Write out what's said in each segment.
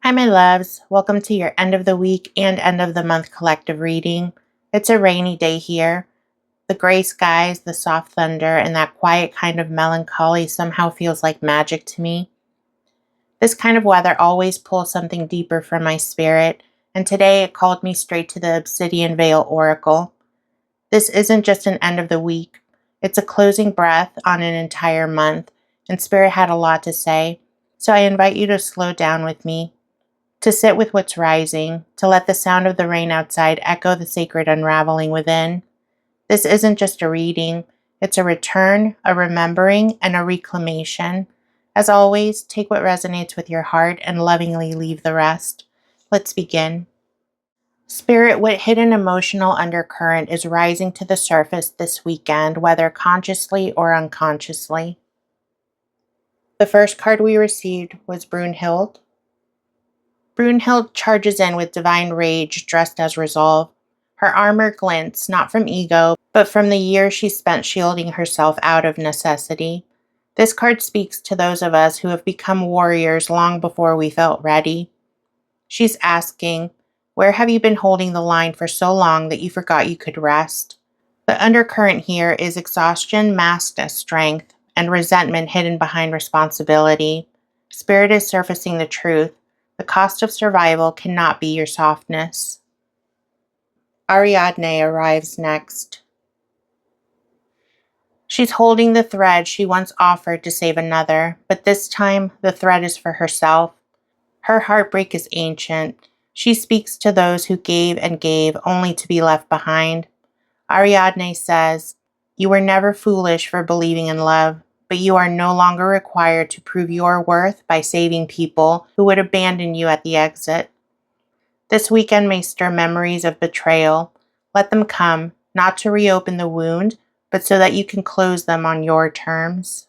Hi, my loves. Welcome to your end of the week and end of the month collective reading. It's a rainy day here. The gray skies, the soft thunder, and that quiet kind of melancholy somehow feels like magic to me. This kind of weather always pulls something deeper from my spirit, and today it called me straight to the Obsidian Veil Oracle. This isn't just an end of the week, it's a closing breath on an entire month, and Spirit had a lot to say, so I invite you to slow down with me, to sit with what's rising, to let the sound of the rain outside echo the sacred unraveling within. This isn't just a reading, it's a return, a remembering, and a reclamation. As always, take what resonates with your heart and lovingly leave the rest. Let's begin. Spirit, what hidden emotional undercurrent is rising to the surface this weekend, whether consciously or unconsciously? The first card we received was Brunhild. Brunhild charges in with divine rage dressed as resolve. Her armor glints, not from ego, but from the years she spent shielding herself out of necessity. This card speaks to those of us who have become warriors long before we felt ready. She's asking, where have you been holding the line for so long that you forgot you could rest? The undercurrent here is exhaustion masked as strength, and resentment hidden behind responsibility. Spirit is surfacing the truth. The cost of survival cannot be your softness. Ariadne arrives next. She's holding the thread she once offered to save another, but this time the thread is for herself. Her heartbreak is ancient. She speaks to those who gave and gave only to be left behind. Ariadne says, "You were never foolish for believing in love, but you are no longer required to prove your worth by saving people who would abandon you at the exit." This weekend may stir memories of betrayal. Let them come, not to reopen the wound, but so that you can close them on your terms.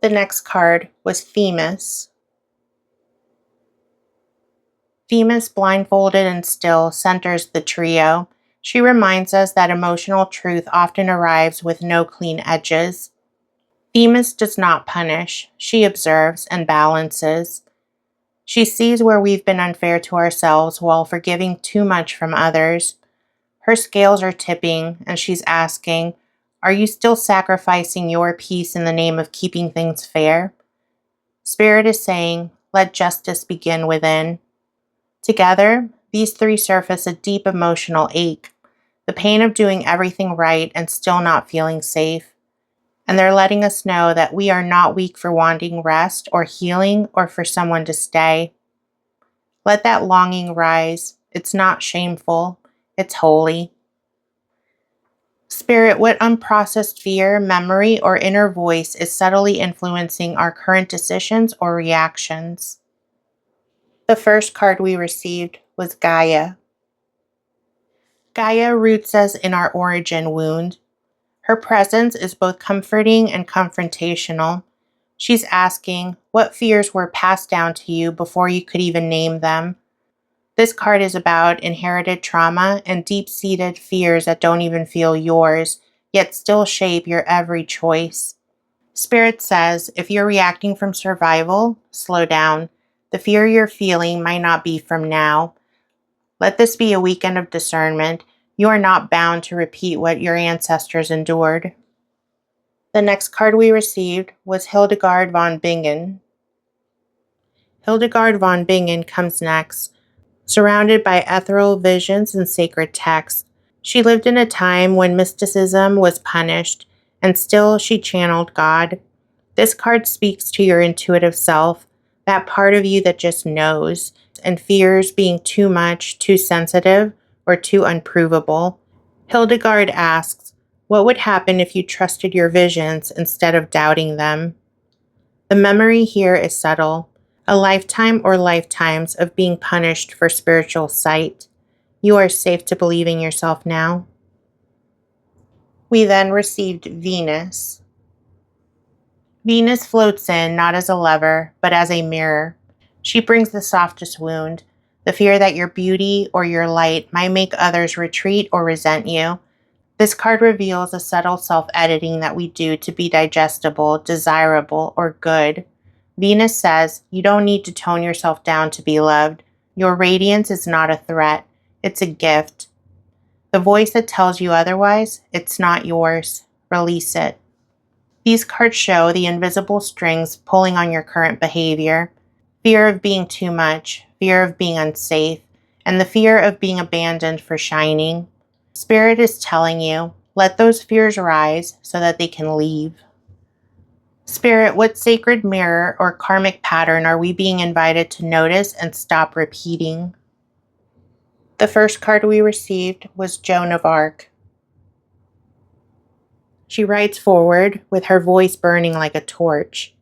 The next card was Themis. Themis, blindfolded and still, centers the trio. She reminds us that emotional truth often arrives with no clean edges. Themis does not punish. She observes and balances. She sees where we've been unfair to ourselves while forgiving too much from others. Her scales are tipping, and she's asking, are you still sacrificing your peace in the name of keeping things fair? Spirit is saying, let justice begin within. Together, these three surface a deep emotional ache, the pain of doing everything right and still not feeling safe. And they're letting us know that we are not weak for wanting rest or healing or for someone to stay. Let that longing rise. It's not shameful. It's holy. Spirit, what unprocessed fear, memory, or inner voice is subtly influencing our current decisions or reactions? The first card we received was Gaia. Gaia roots us in our origin wound. Her presence is both comforting and confrontational. She's asking, what fears were passed down to you before you could even name them? This card is about inherited trauma and deep-seated fears that don't even feel yours, yet still shape your every choice. Spirit says, if you're reacting from survival, slow down. The fear you're feeling might not be from now. Let this be a weekend of discernment. You are not bound to repeat what your ancestors endured. The next card we received was Hildigard von Bingen. Hildigard von Bingen comes next. Surrounded by ethereal visions and sacred texts, she lived in a time when mysticism was punished, and still she channeled God. This card speaks to your intuitive self, that part of you that just knows, and fears being too much, too sensitive, or too unprovable. Hildigard asks, what would happen if you trusted your visions instead of doubting them? The memory here is subtle. A lifetime or lifetimes of being punished for spiritual sight. You are safe to believe in yourself now. We then received Venus. Venus floats in not as a lover, but as a mirror. She brings the softest wound, the fear that your beauty or your light might make others retreat or resent you. This card reveals a subtle self-editing that we do to be digestible, desirable, or good. Venus says you don't need to tone yourself down to be loved. Your radiance is not a threat. It's a gift. The voice that tells you otherwise, it's not yours. Release it. These cards show the invisible strings pulling on your current behavior. Fear of being too much, fear of being unsafe, and the fear of being abandoned for shining. Spirit is telling you, let those fears rise so that they can leave. Spirit, what sacred mirror or karmic pattern are we being invited to notice and stop repeating? The first card we received was Jonavar. She rides forward with her voice burning like a torch.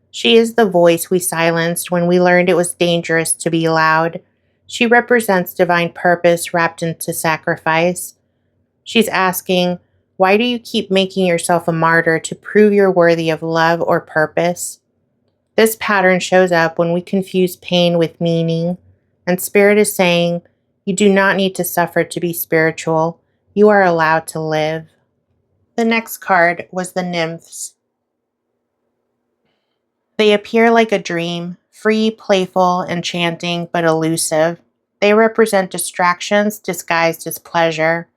She is the voice we silenced when we learned it was dangerous to be loud. She represents divine purpose wrapped into sacrifice. She's asking, why do you keep making yourself a martyr to prove you're worthy of love or purpose? This pattern shows up when we confuse pain with meaning, and Spirit is saying, you do not need to suffer to be spiritual. You are allowed to live. The next card was the nymphs. They appear like a dream, free, playful, enchanting, but elusive. They represent distractions disguised as pleasure.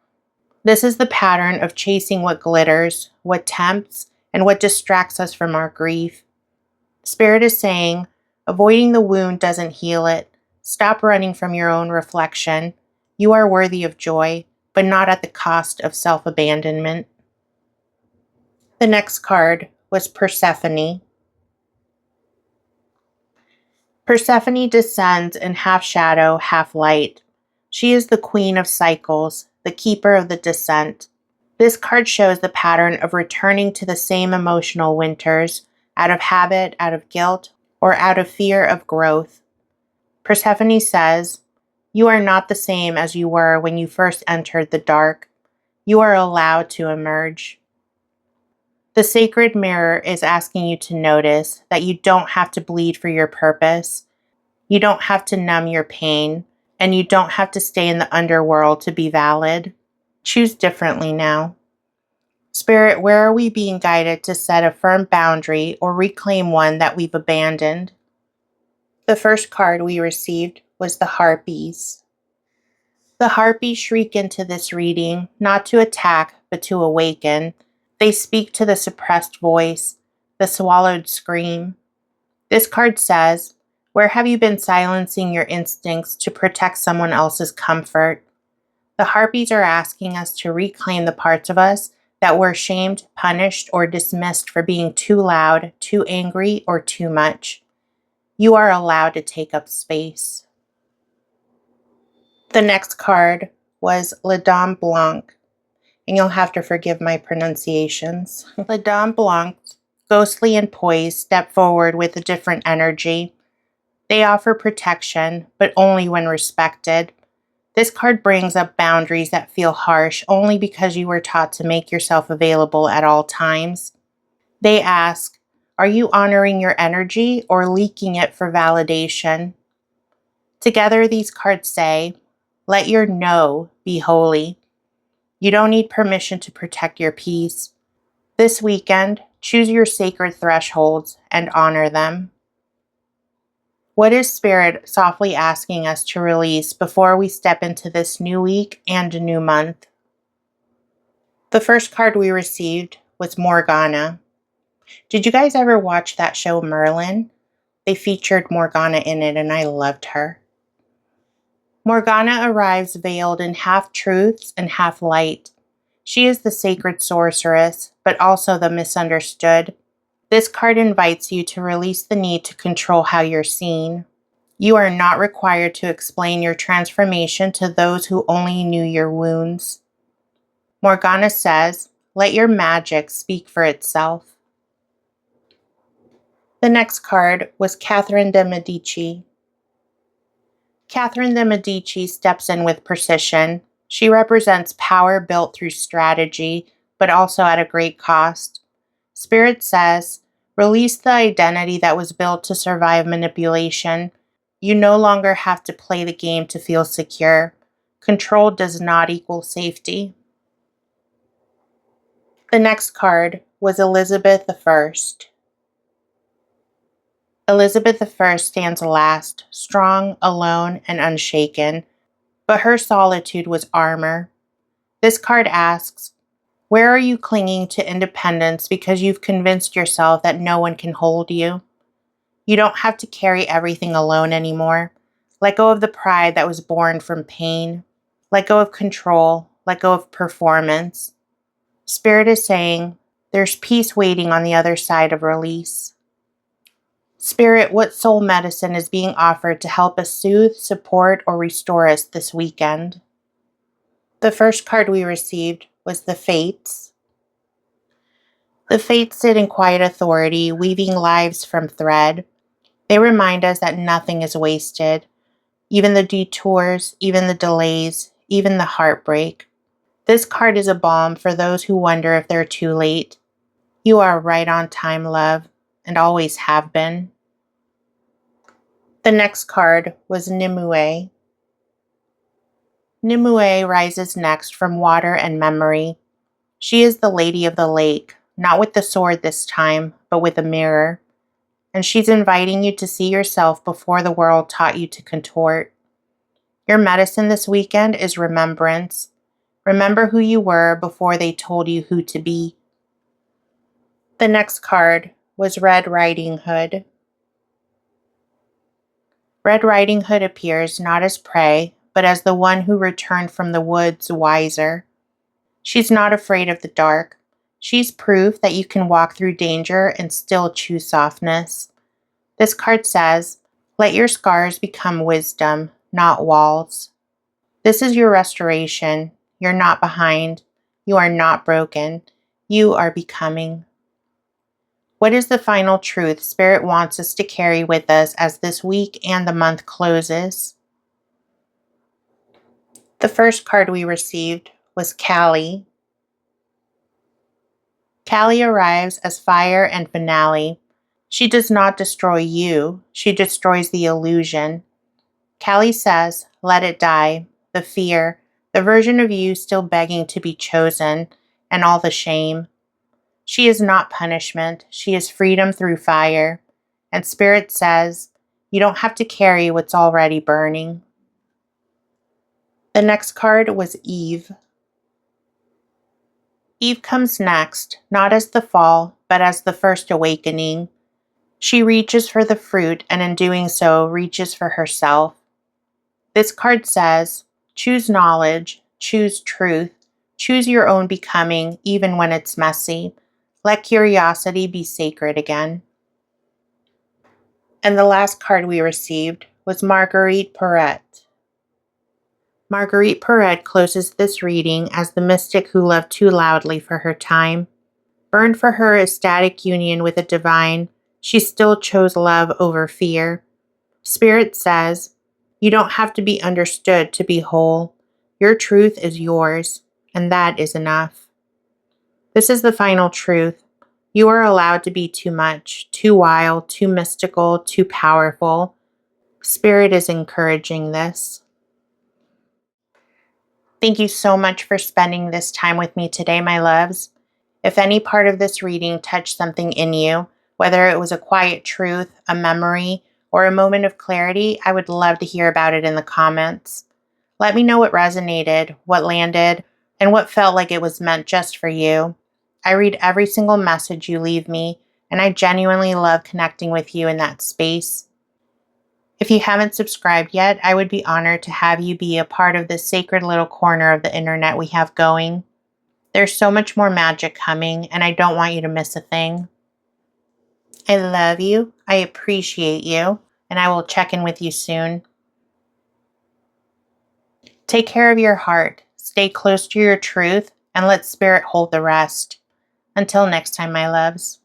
This is the pattern of chasing what glitters, what tempts, and what distracts us from our grief. Spirit is saying, avoiding the wound doesn't heal it. Stop running from your own reflection. You are worthy of joy, but not at the cost of self-abandonment. The next card was Persephone. Persephone descends in half shadow, half light. She is the queen of cycles, the keeper of the descent. This card shows the pattern of returning to the same emotional winters, out of habit, out of guilt, or out of fear of growth. Persephone says, you are not the same as you were when you first entered the dark. You are allowed to emerge. The sacred mirror is asking you to notice that you don't have to bleed for your purpose. You don't have to numb your pain, and you don't have to stay in the underworld to be valid. Choose differently now. Spirit, where are we being guided to set a firm boundary or reclaim one that we've abandoned? The first card we received was the harpies. The harpies shriek into this reading, not to attack, but to awaken. They speak to the suppressed voice, the swallowed scream. This card says, where have you been silencing your instincts to protect someone else's comfort? The harpies are asking us to reclaim the parts of us that were shamed, punished, or dismissed for being too loud, too angry, or too much. You are allowed to take up space. The next card was La Dame Blanc, and you'll have to forgive my pronunciations. La Dame Blanc, ghostly and poised, step forward with a different energy. They offer protection, but only when respected. This card brings up boundaries that feel harsh only because you were taught to make yourself available at all times. They ask, are you honoring your energy or leaking it for validation? Together, these cards say, let your no be holy. You don't need permission to protect your peace. This weekend, choose your sacred thresholds and honor them. What is Spirit softly asking us to release before we step into this new week and a new month? The first card we received was Morgana. Did you guys ever watch that show Merlin? They featured Morgana in it and I loved her. Morgana arrives veiled in half truths and half light. She is the sacred sorceress, but also the misunderstood. This card invites you to release the need to control how you're seen. You are not required to explain your transformation to those who only knew your wounds. Morgana says, let your magic speak for itself. The next card was Katherine de Medici. Katherine de Medici steps in with precision. She represents power built through strategy, but also at a great cost. Spirit says, release the identity that was built to survive manipulation. You no longer have to play the game to feel secure. Control does not equal safety. The next card was Elizabeth I. Elizabeth I stands last, strong, alone, and unshaken, but her solitude was armor. This card asks, where are you clinging to independence because you've convinced yourself that no one can hold you? You don't have to carry everything alone anymore. Let go of the pride that was born from pain. Let go of control. Let go of performance. Spirit is saying, there's peace waiting on the other side of release. Spirit, what soul medicine is being offered to help us soothe, support, or restore us this weekend? The first card we received was the Fates. The Fates sit in quiet authority, weaving lives from thread. They remind us that nothing is wasted, even the detours, even the delays, even the heartbreak. This card is a balm for those who wonder if they're too late. You are right on time, love, and always have been. The next card was Nimu. Nimu rises next from water and memory. She is the lady of the lake, not with the sword this time, but with a mirror. And she's inviting you to see yourself before the world taught you to contort. Your medicine this weekend is remembrance. Remember who you were before they told you who to be. The next card was Red Riding Hood. Red Riding Hood appears not as prey, but as the one who returned from the woods wiser. She's not afraid of the dark. She's proof that you can walk through danger and still choose softness. This card says, let your scars become wisdom, not walls. This is your restoration. You're not behind. You are not broken. You are becoming. What is the final truth Spirit wants us to carry with us as this week and the month closes? The first card we received was Calie. Calie arrives as fire and finale. She does not destroy you. She destroys the illusion. Calie says, let it die. The fear, the version of you still begging to be chosen, and all the shame. She is not punishment. She is freedom through fire. And Spirit says, you don't have to carry what's already burning. The next card was Eve. Eve comes next, not as the fall, but as the first awakening. She reaches for the fruit, and in doing so, reaches for herself. This card says, choose knowledge, choose truth, choose your own becoming, even when it's messy. Let curiosity be sacred again. And the last card we received was Margarite. Margarite closes this reading as the mystic who loved too loudly for her time. Burned for her ecstatic union with the divine, she still chose love over fear. Spirit says, you don't have to be understood to be whole. Your truth is yours, and that is enough. This is the final truth. You are allowed to be too much, too wild, too mystical, too powerful. Spirit is encouraging this. Thank you so much for spending this time with me today, my loves. If any part of this reading touched something in you, whether it was a quiet truth, a memory, or a moment of clarity, I would love to hear about it in the comments. Let me know what resonated, what landed, and what felt like it was meant just for you. I read every single message you leave me, and I genuinely love connecting with you in that space. If you haven't subscribed yet, I would be honored to have you be a part of this sacred little corner of the internet we have going. There's so much more magic coming, and I don't want you to miss a thing. I love you, I appreciate you, and I will check in with you soon. Take care of your heart, stay close to your truth, and let Spirit hold the rest. Until next time, my loves.